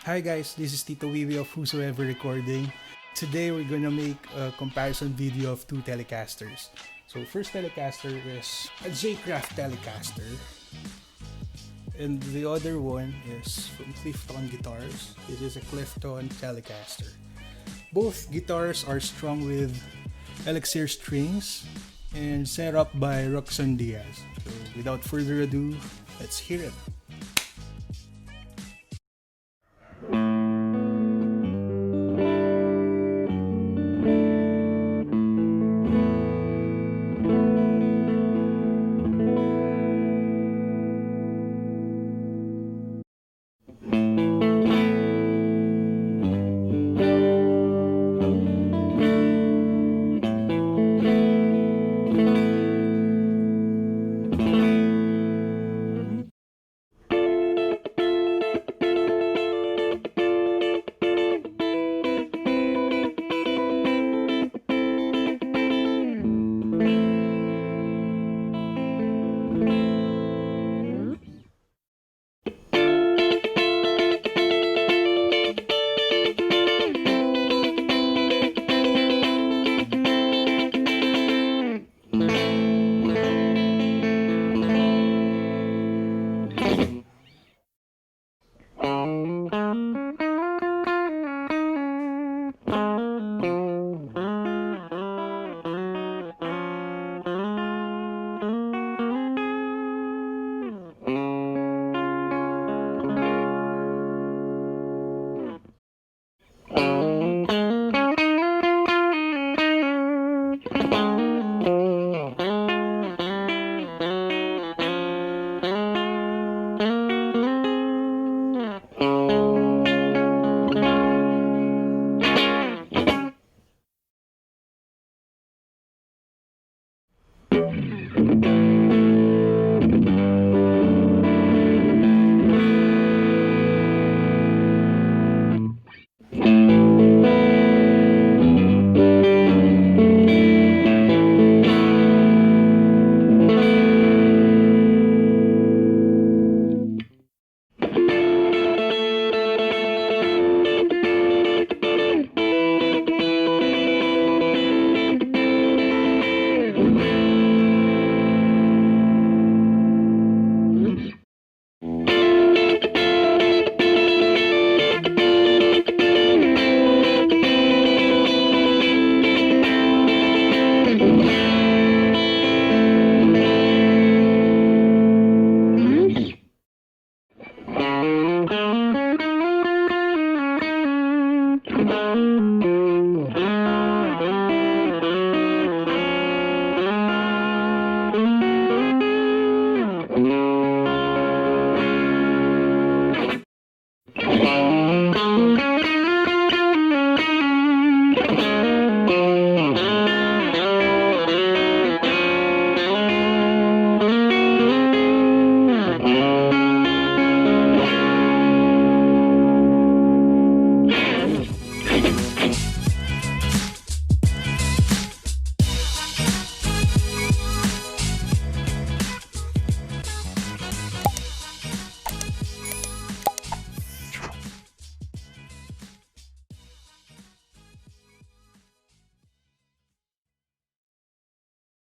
Hi guys, this is Tito Wiwi of Whosoever Recording. Today we're gonna make a comparison video of two Telecasters. So first Telecaster is a JCraft Telecaster. And the other one is from Clifton Guitars. This is a Clifton Telecaster. Both guitars are strung with elixir strings and set up by Roxanne Diaz. So without further ado, let's hear it.